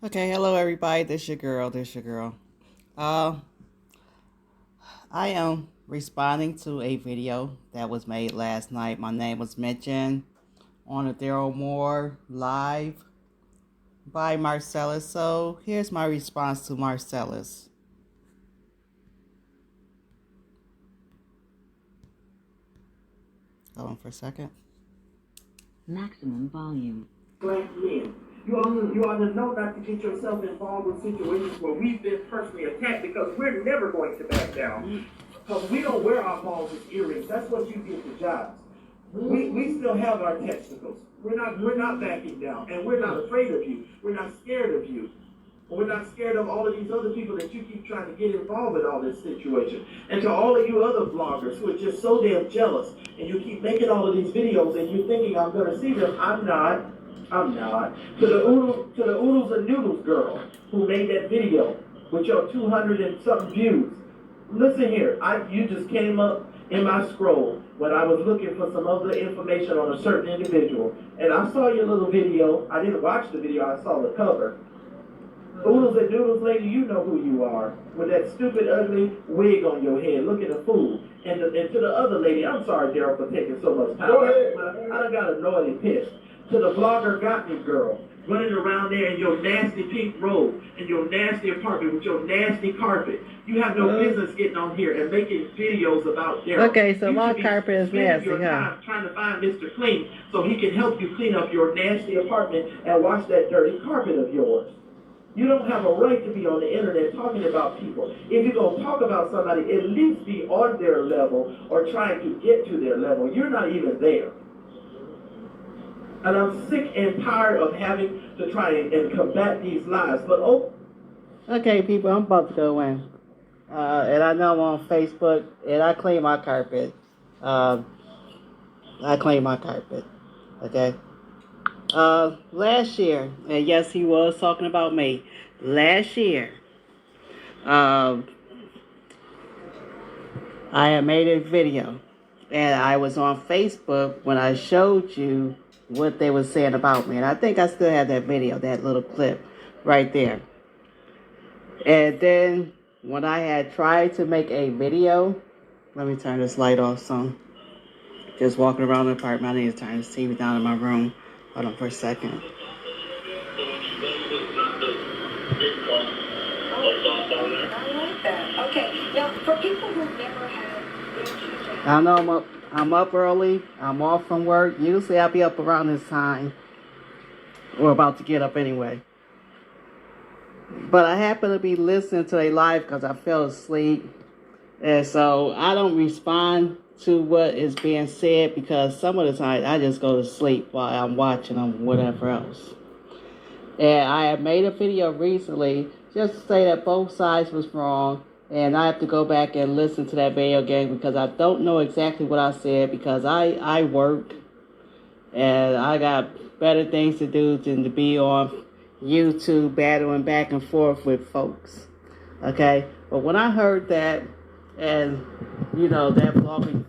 Okay, hello everybody. This your girl. Uh, I am responding to a video that was made last night. My name was mentioned on a Daryl Moore live by Marcellus. So here's my response to Marcellus. Hold on for a second. Maximum volume. Black men. You ought to know not to get yourself involved with situations where we've been personally attacked, because we're never going to back down. Because we don't wear our balls as earrings. That's what you get for jobs. We still have our testicles. We're not backing down, and we're not afraid of you. We're not scared of you. We're not scared of all of these other people that you keep trying to get involved in all this situation. And to all of you other bloggers who are just so damn jealous, and you keep making all of these videos and you're thinking I'm going to see them, I'm not. To the oodles and noodles girl who made that video with your 200 and something views. Listen here, you just came up in my scroll when I was looking for some other information on a certain individual, and I saw your little video. I didn't watch the video, I saw the cover. Oodles and noodles lady, you know who you are, with that stupid, ugly wig on your head, looking a fool. And to the other lady, I'm sorry, Daryl, for taking so much time. I done got annoyed and pissed. To the blogger got me girl, running around there in your nasty pink robe, in your nasty apartment with your nasty carpet. You have no business getting on here and making videos about Daryl. Okay, so my carpet is nasty, huh? Trying to find Mr. Clean so he can help you clean up your nasty apartment and wash that dirty carpet of yours. You don't have a right to be on the internet talking about people. If you're going to talk about somebody, at least be on their level or trying to get to their level. You're not even there. And I'm sick and tired of having to try and combat these lies. But Okay, people, I'm about to go in. And I know I'm on Facebook, and I clean my carpet. Okay? Last year, and yes, he was talking about me. Last year, I had made a video, and I was on Facebook when I showed you what they were saying about me. And I think I still have that video, that little clip right there. And then when I had tried to make a video, let me turn this light off some. Just walking around the apartment, I need to turn this TV down in my room. Hold on for a second. I like that. Okay, now for people who've never had roaches, I know I'm up early. I'm off from work. Usually I'll be up around this time. We're about to get up anyway. But I happen to be listening to a live because I fell asleep. And so I don't respond to what is being said because some of the time I just go to sleep while I'm watching them, whatever else. And I have made a video recently just to say that both sides was wrong. And I have to go back and listen to that video again because I don't know exactly what I said because I work and I got better things to do than to be on YouTube battling back and forth with folks. Okay? But when I heard that, and you know, that blogging,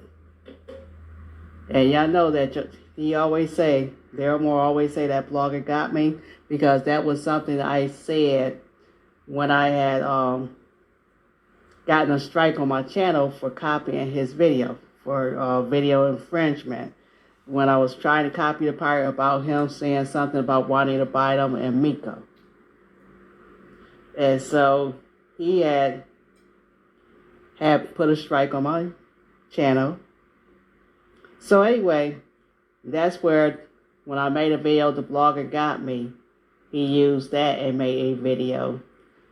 and y'all know that he always say, Daryl Moore always say that blogger got me because that was something I said when I had gotten a strike on my channel for copying his video for video infringement. When I was trying to copy the part about him saying something about wanting to buy them and Miko. And so he had put a strike on my channel. So anyway, that's where when I made a video, the blogger got me. He used that and made a video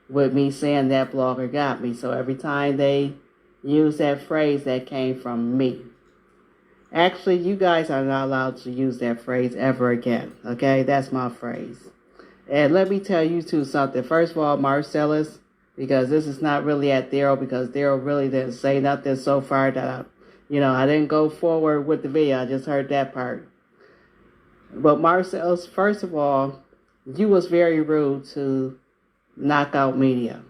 with me saying that blogger got me. So every time they use that phrase, that came from me. Actually, you guys are not allowed to use that phrase ever again. Okay, that's my phrase. And let me tell you two something. First of all, Marcellus, because this is not really at Daryl, because Daryl really didn't say nothing so far that I didn't go forward with the video. I just heard that part. But Marcellus, first of all, you was very rude to Knockout Media.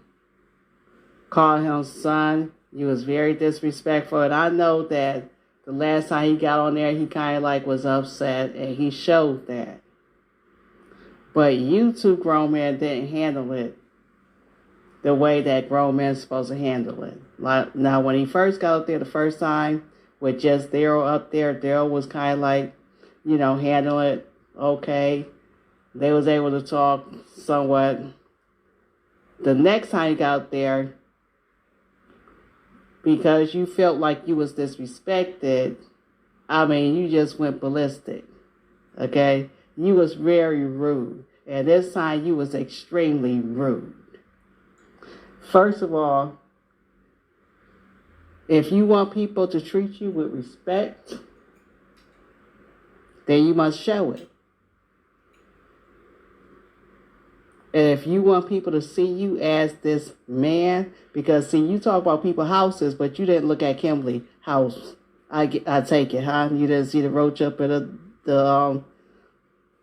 Calling him son, you was very disrespectful, and I know that the last time he got on there, he kind of like was upset, and he showed that. But you two grown men didn't handle it the way that grown men are supposed to handle it. Like, now, when he first got up there the first time with just Daryl up there, Daryl was kind of like, handle it okay. They was able to talk somewhat. The next time he got up there, because you felt like you was disrespected, you just went ballistic. Okay? You was very rude. And this time you was extremely rude. First of all, if you want people to treat you with respect, then you must show it. And if you want people to see you as this man, because see, you talk about people's houses, but you didn't look at Kimberly's house. I take it, huh? You didn't see the roach up in the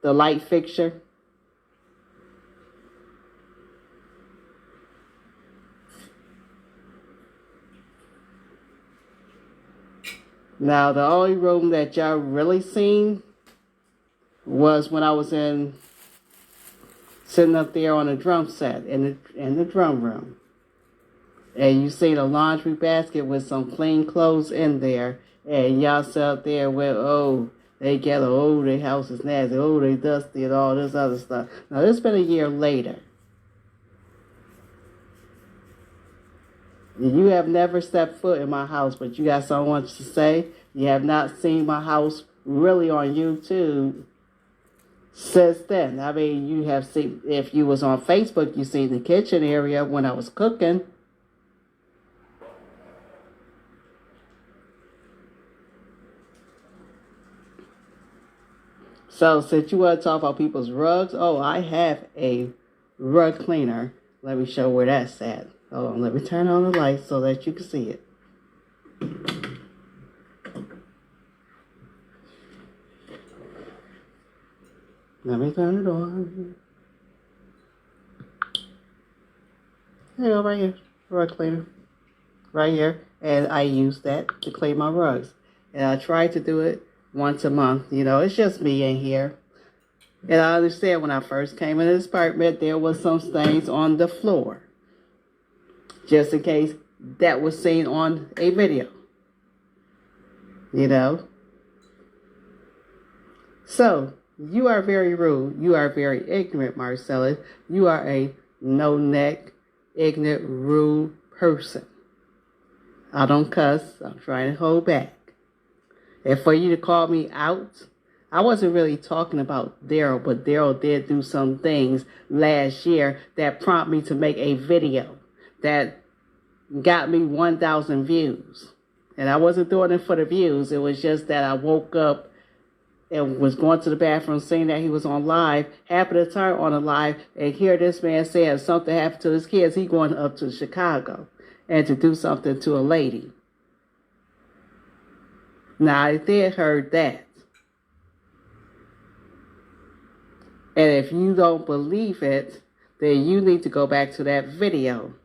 light fixture. Now, the only room that y'all really seen was when I was sitting up there on a drum set in the drum room. And you see the laundry basket with some clean clothes in there. And y'all sit up there with, they gather, their house is nasty, they dusty and all this other stuff. Now, this has been a year later. You have never stepped foot in my house, but you got so much to say. You have not seen my house really on YouTube since then. You have seen, if you was on Facebook, you seen the kitchen area when I was cooking. So, since you want to talk about people's rugs, I have a rug cleaner. Let me show where that's at. Hold on, let me turn on the light so that you can see it. Let me turn it on. There you go, right here. Rug cleaner. Right here. And I use that to clean my rugs. And I try to do it once a month. It's just me in here. And I understand when I first came in this apartment, there was some stains on the floor. Just in case that was seen on a video. So, you are very rude. You are very ignorant, Marcellus. You are a no-neck, ignorant, rude person. I don't cuss. I'm trying to hold back. And for you to call me out, I wasn't really talking about Daryl, but Daryl did do some things last year that prompted me to make a video that got me 1,000 views. And I wasn't doing it for the views. It was just that I woke up and was going to the bathroom, seeing that he was on live, happened to turn on a live and hear this man saying if something happened to his kids, he going up to Chicago and to do something to a lady. Now, I did heard that. And if you don't believe it, then you need to go back to that video.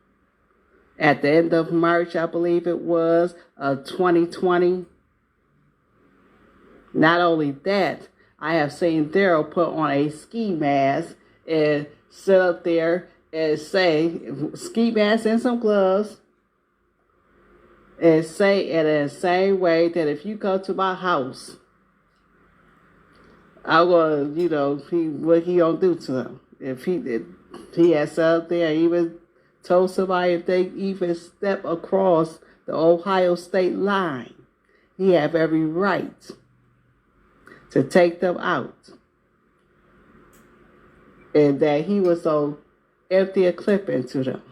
At the end of March, I believe it was, of 2020. Not only that, I have seen Daryl put on a ski mask and sit up there and say, ski mask and some gloves, and say in the same way that if you go to my house, I'm going to, what he gonna do to them. If he had sat up there and even told somebody if they even step across the Ohio state line, he have every right to take them out. And that he was so empty a clip into them.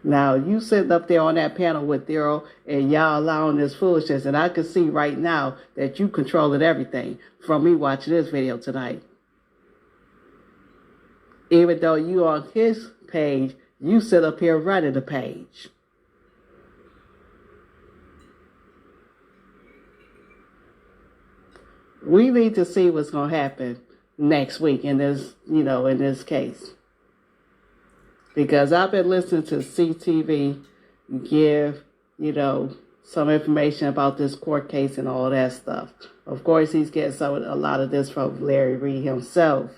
Now, you sitting up there on that panel with Daryl and y'all allowing this foolishness, and I can see right now that you controlling everything from me watching this video tonight. Even though you on his page, you sit up here running the page. We need to see what's going to happen next week in this, in this case. Because I've been listening to CTV give, some information about this court case and all that stuff. Of course, he's getting a lot of this from Larry Reed himself.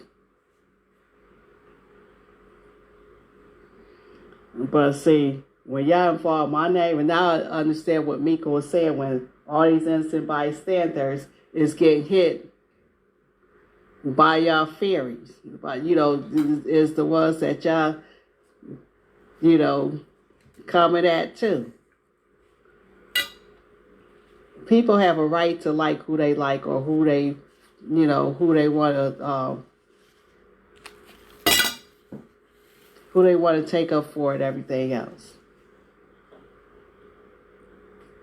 But see, when y'all involve my name, and now I understand what Mika was saying when all these innocent bystanders is getting hit by y'all theories. But, is the ones that y'all, coming at too. People have a right to like who they like or who they want to take up for and everything else.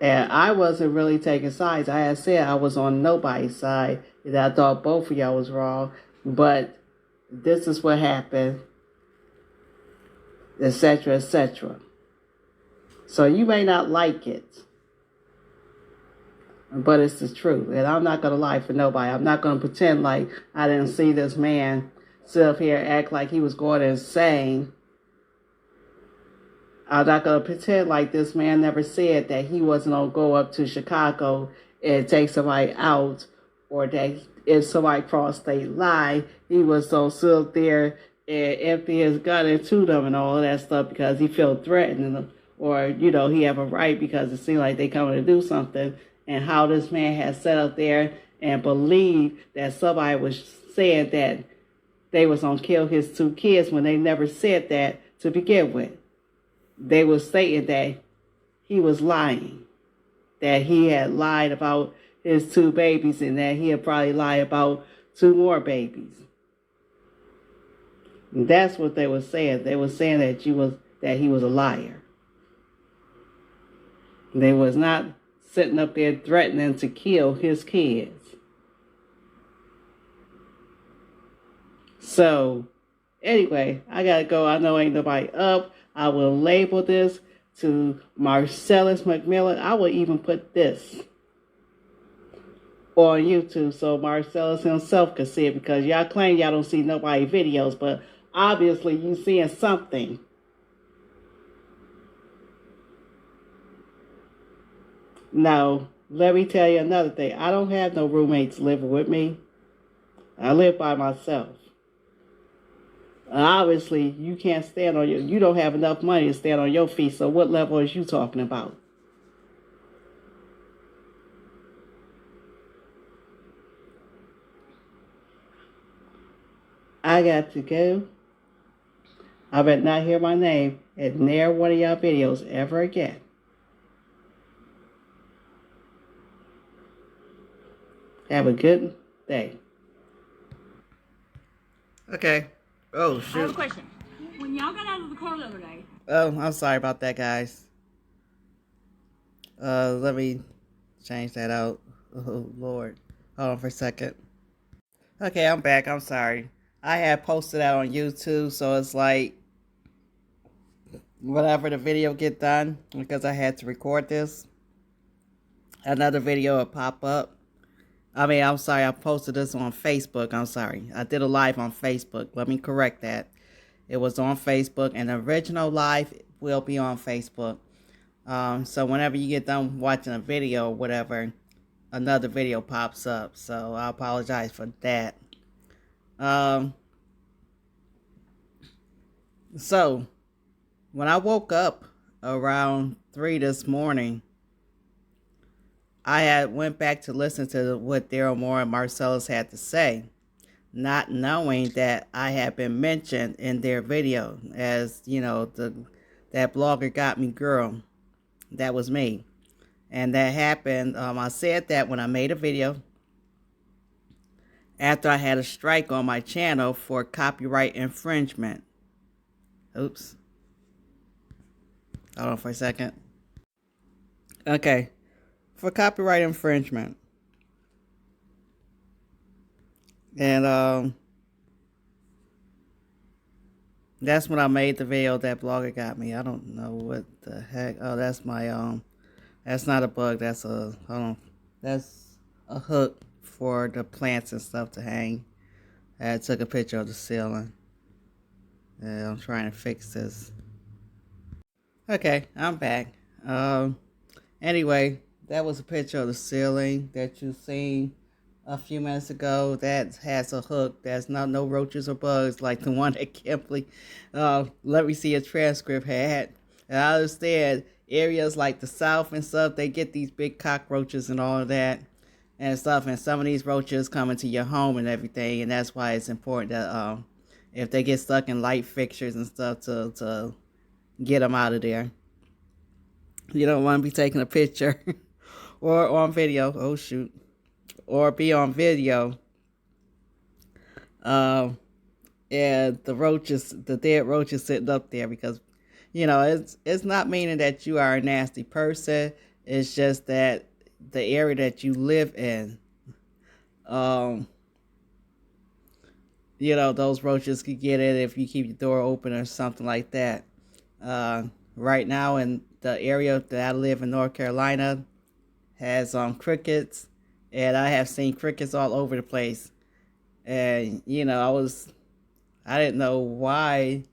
And I wasn't really taking sides. I had said I was on nobody's side, and I thought both of y'all was wrong. But this is what happened, etc., etc. So you may not like it, but it's the truth. And I'm not going to lie for nobody. I'm not going to pretend like I didn't see this man sit up here and act like he was going insane. I'm not going to pretend like this man never said that he wasn't going to go up to Chicago and take somebody out, or that if somebody crossed state line, he was going to sit up there and empty his gun into them and all of that stuff because he felt threatened, or, he have a right because it seemed like they coming to do something. And how this man had sat up there and believed that somebody was saying that they was going to kill his 2 kids when they never said that to begin with. They were stating that he was lying, that he had lied about his 2 babies and that he had probably lied about 2 more babies. And that's what they were saying. They were saying that he was a liar. They was not sitting up there threatening to kill his kids. So, anyway, I gotta go. I know ain't nobody up. I will label this to Marcellus McMillan. I will even put this on YouTube so Marcellus himself can see it, because y'all claim y'all don't see nobody videos, but obviously you seeing something. Now, let me tell you another thing. I don't have no roommates living with me. I live by myself. Obviously, you can't stand on you don't have enough money to stand on your feet, so what level is you talking about? I got to go. I better not hear my name in near one of y'all videos ever again. Have a good day. Okay. Oh, shoot. I have a question. When y'all got out of the car the other day... Oh, I'm sorry about that, guys. Let me change that out. Oh, Lord. Hold on for a second. Okay, I'm back. I'm sorry. I had posted that on YouTube, so it's like whenever the video get done, because I had to record this, another video will pop up. I'm sorry, I posted this on Facebook. I'm sorry. I did a live on Facebook. Let me correct that. It was on Facebook, and the original live will be on Facebook. So whenever you get done watching a video or whatever, another video pops up. So I apologize for that. So when I woke up around 3 this morning, I had went back to listen to what Daryl Moore and Marcellus had to say, not knowing that I had been mentioned in their video as, that blogger got me girl. That was me. And that happened, I said that when I made a video after I had a strike on my channel for copyright infringement. Oops. Hold on for a second. Okay. For copyright infringement. And that's when I made the video that blogger got me. I don't know what the heck. Oh, that's my that's not a bug, that's a hold on. That's a hook for the plants and stuff to hang. I took a picture of the ceiling. And I'm trying to fix this. Okay, I'm back. Anyway, that was a picture of the ceiling that you seen a few minutes ago that has a hook that's not no roaches or bugs like the one that Kimberly, let me see a transcript had. And I understand areas like the South and stuff, they get these big cockroaches and all of that and stuff, and some of these roaches come into your home and everything, and that's why it's important that if they get stuck in light fixtures and stuff to get them out of there. You don't want to be taking a picture or on video. Oh shoot. Or be on video. Um, and the dead roaches sitting up there because, it's not meaning that you are a nasty person. It's just that the area that you live in, um, those roaches could get it if you keep your door open or something like that. Uh, right now in the area that I live in, North Carolina, has crickets, and I have seen crickets all over the place. And I didn't know why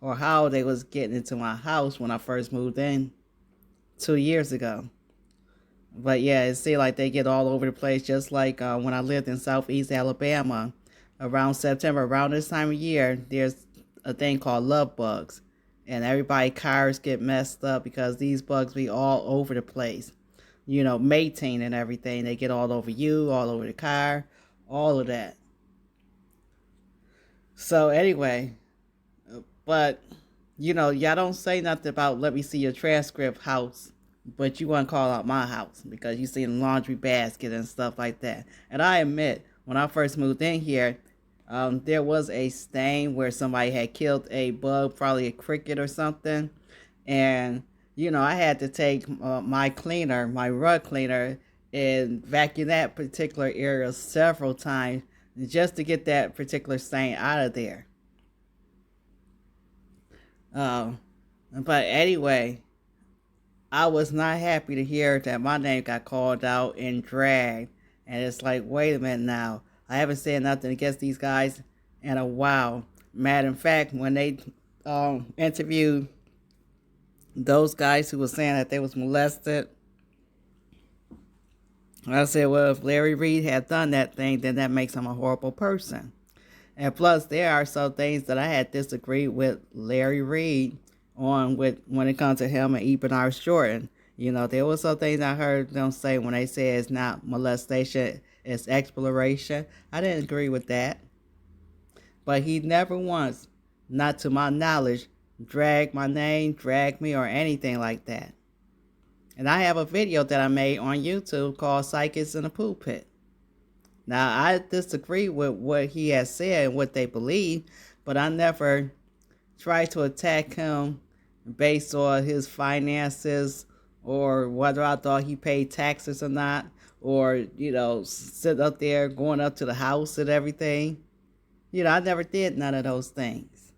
or how they was getting into my house when I first moved in 2 years ago. But yeah, it seemed like they get all over the place, just like when I lived in Southeast Alabama. Around September, around this time of year, there's a thing called love bugs. And everybody's cars get messed up because these bugs be all over the place. Mating and everything. They get all over you, all over the car, all of that. So anyway, but y'all don't say nothing about let me see your transcript house, but you want to call out my house because you see the laundry basket and stuff like that. And I admit, when I first moved in here, there was a stain where somebody had killed a bug, probably a cricket or something, and I had to take my rug cleaner, and vacuum that particular area several times just to get that particular stain out of there. But anyway, I was not happy to hear that my name got called out and dragged. And it's like, wait a minute now. I haven't said nothing against these guys in a while. Matter of fact, when they interviewed those guys who were saying that they was molested, I said, well, if Larry Reed had done that thing, then that makes him a horrible person. And plus, there are some things that I had disagreed with Larry Reed on when it comes to him and Eben R. Jordan. There were some things I heard them say when they say it's not molestation, it's exploration. I didn't agree with that. But he never once, not to my knowledge, dragged my name, dragged me, or anything like that. And I have a video that I made on YouTube called Psychics in the Pulpit. Now, I disagree with what he has said and what they believe, but I never tried to attack him based on his finances or whether I thought he paid taxes or not, or, sit up there going up to the house and everything. I never did none of those things.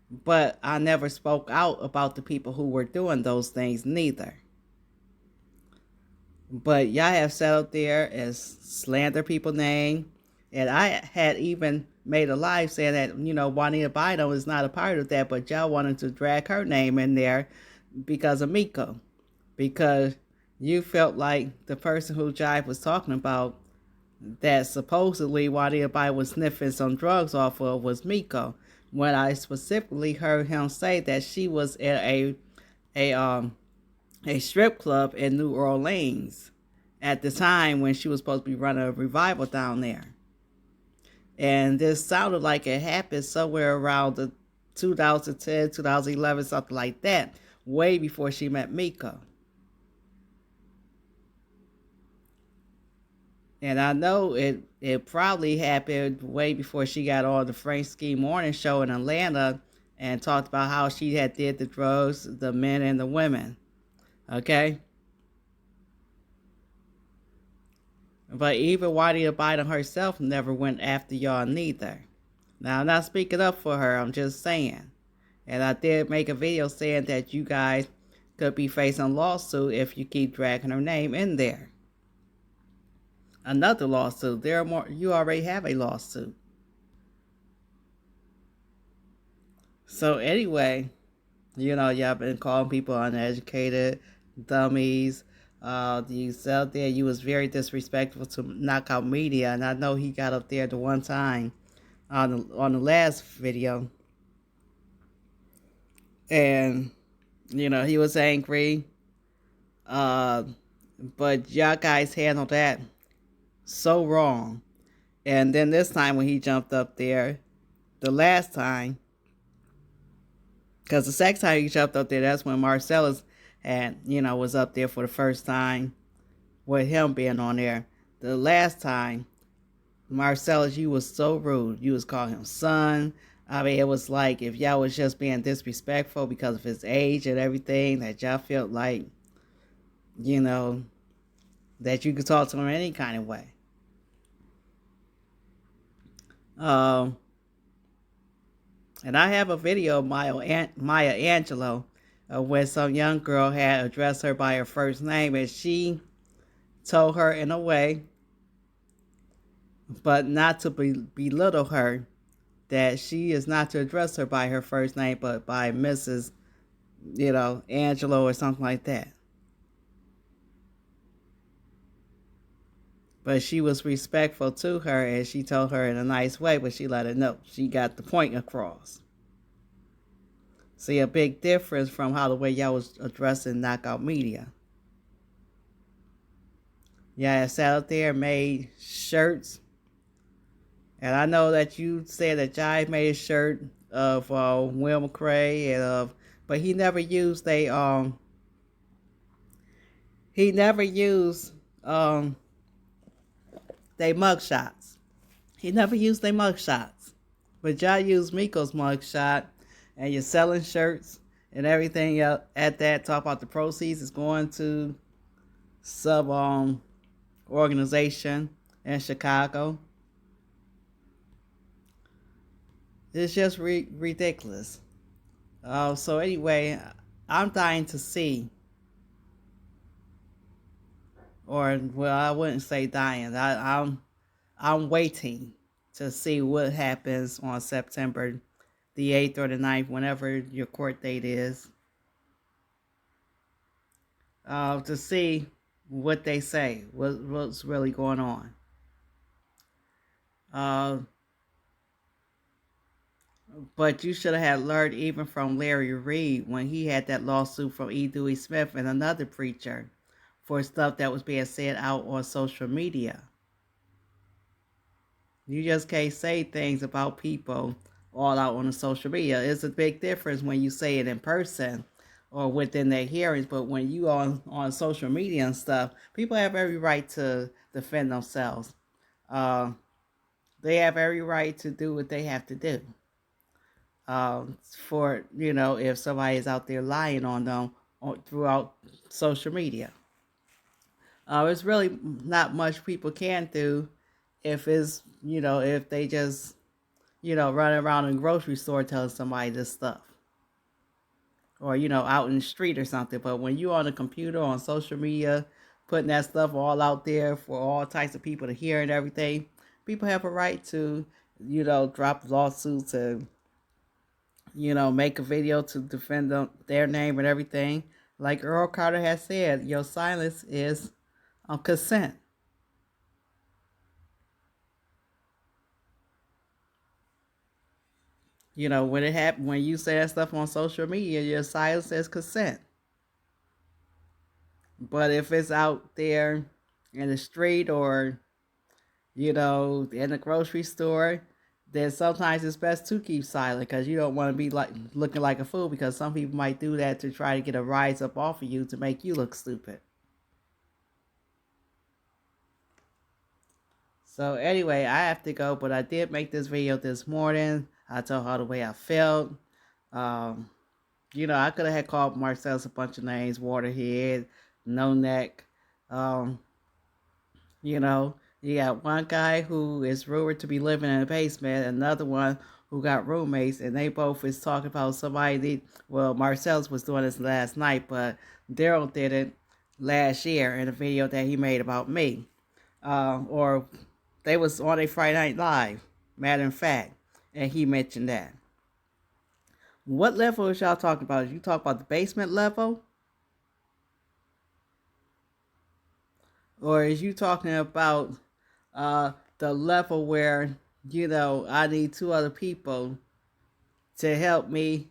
But I never spoke out about the people who were doing those things neither. But y'all have sat up there and slander people's name. And I had even made a live saying that, Juanita Bynum is not a part of that, but y'all wanted to drag her name in there because of Miko. Because you felt like the person who Jive was talking about that supposedly Juanita Bynum was sniffing some drugs off of was Miko. When I specifically heard him say that she was at a strip club in New Orleans at the time when she was supposed to be running a revival down there. And this sounded like it happened somewhere around the 2010, 2011, something like that, way before she met Miko. And I know it probably happened way before she got on the Frank Ski Morning Show in Atlanta and talked about how she had did the drugs, the men and the women. Okay? But even Juanita Bynum herself never went after y'all neither. Now, I'm not speaking up for her, I'm just saying. And I did make a video saying that you guys could be facing a lawsuit if you keep dragging her name in there. Another lawsuit. There are more. You already have a lawsuit. So anyway, y'all been calling people uneducated, dummies, You out there, you was very disrespectful to Knockout Media, and I know he got up there the one time on the last video, and he was angry. But y'all guys handled that so wrong. And then this time when he jumped up there, the last time, because the second time he jumped up there, that's when Marcellus was up there for the first time with him being on there. The last time, Marcellus, you was so rude. You was calling him son. I mean, it was like if y'all was just being disrespectful because of his age and everything, that y'all felt like, that you could talk to him any kind of way. And I have a video of Maya Angelou where some young girl had addressed her by her first name, and she told her in a way, but not to belittle her, that she is not to address her by her first name, but by Mrs. Angelou or something like that. But she was respectful to her, and she told her in a nice way, but she let her know she got the point across. See, a big difference from how the way y'all was addressing Knockout Media. Yeah, I sat out there and made shirts. And I know that you said that Jive made a shirt of Will McCrae and but he never used they mugshots. He never used their mugshots. But y'all used Miko's mugshot, and you're selling shirts and everything else at that. Talk about the proceeds is going to some organization in Chicago. It's just ridiculous. So anyway, I'm dying to see, or well, I wouldn't say dying. I'm waiting to see what happens on September the 8th or the 9th, whenever your court date is, to see what they say, what's really going on. But you should have learned even from Larry Reed when he had that lawsuit from E. Dewey Smith and another preacher for stuff that was being said out on social media. You just can't say things about people all out on the social media. It's a big difference when you say it in person or within their hearings, but when you on social media and stuff, people have every right to defend themselves. They have every right to do what they have to do. For if somebody is out there lying on them throughout social media. It's really not much people can do if it's, if they just, running around in the grocery store telling somebody this stuff. Or, out in the street or something. But when you're on the computer, on social media, putting that stuff all out there for all types of people to hear and everything, people have a right to, drop lawsuits and, make a video to defend their name and everything. Like Earl Carter has said, your silence is consent. When it happen, when you say that stuff on social media, your silence is consent. But if it's out there in the street or, in the grocery store, then sometimes it's best to keep silent because you don't want to be like looking like a fool, because some people might do that to try to get a rise up off of you to make you look stupid. So anyway, I have to go, but I did make this video this morning. I told her the way I felt. I could have had called Marcellus a bunch of names: Waterhead, No Neck. You got one guy who is rumored to be living in a basement, another one who got roommates, and they both is talking about somebody. Marcellus was doing this last night, but Daryl did it last year in a video that he made about me. Or they was on a Friday Night Live, matter of fact, and he mentioned that. What level is y'all talking about? You talk about the basement level? Or is you talking about the level where, I need two other people to help me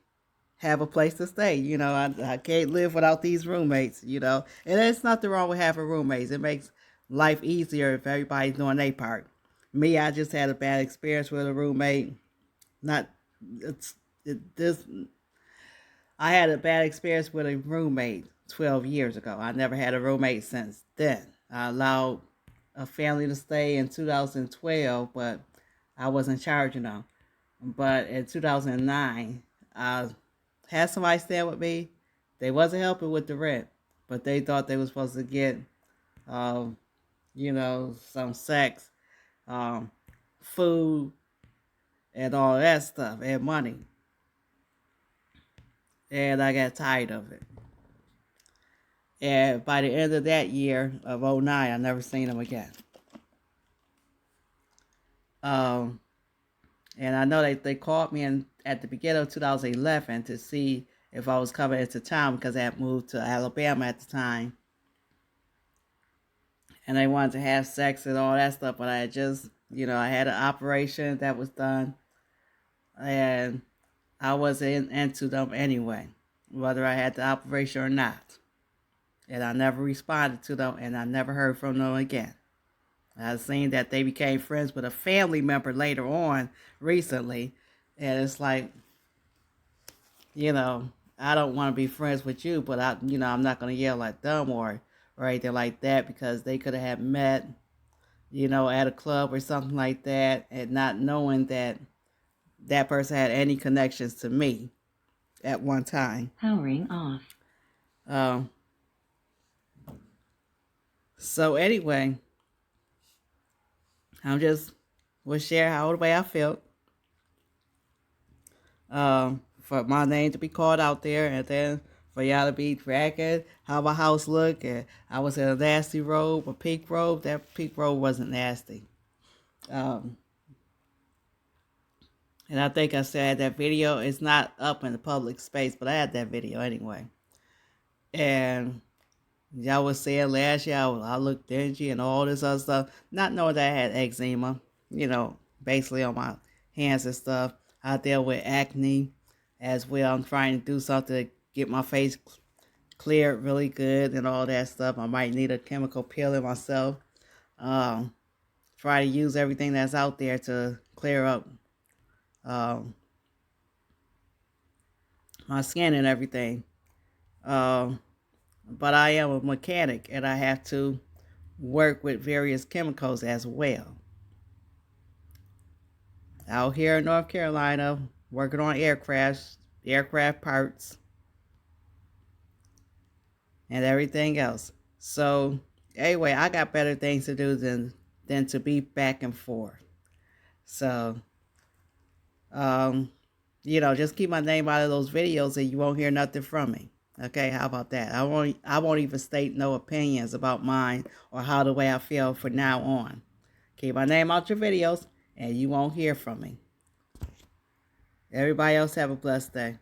have a place to stay? I can't live without these roommates. And there's nothing wrong with having roommates. It makes life easier if everybody's doing their part. Me, I just had a bad experience with a roommate. Not, this. I had a bad experience with a roommate 12 years ago. I never had a roommate since then. I allowed a family to stay in 2012, but I wasn't charging them. But in 2009, I had somebody staying with me. They wasn't helping with the rent, but they thought they were supposed to get, some sex, food, and all that stuff, and money. And I got tired of it. And by the end of that year of '09, I never seen them again. And I know they called me at the beginning of 2011 to see if I was coming into town because I had moved to Alabama at the time. And they wanted to have sex and all that stuff, but I had just, I had an operation that was done. And I wasn't into them anyway, whether I had the operation or not. And I never responded to them, and I never heard from them again. I've seen that they became friends with a family member later on recently, and it's like, I don't want to be friends with you, but I'm not going to yell at them or anything like that, because they could have met, at a club or something like that, and not knowing that that person had any connections to me at one time. Powering off. So anyway, I'm just will share how the way I felt. For my name to be called out there, and then for y'all to be bragging how my house looked, and I was in a nasty robe, a pink robe. That pink robe wasn't nasty. And I think I said that video is not up in the public space, but I had that video anyway. And y'all was saying last year I looked dingy and all this other stuff, not knowing that I had eczema, basically on my hands and stuff. I deal with acne as well. I'm trying to do something to get my face cleared really good and all that stuff. I might need a chemical peeling myself. Try to use everything that's out there to clear up my skin and everything. But I am a mechanic, and I have to work with various chemicals as well. Out here in North Carolina, working on aircraft parts, and everything else. So anyway, I got better things to do than to be back and forth. So, just keep my name out of those videos, and you won't hear nothing from me. Okay, how about that? I won't even state no opinions about mine or how the way I feel from now on. Keep my name out your videos, and you won't hear from me. Everybody else have a blessed day.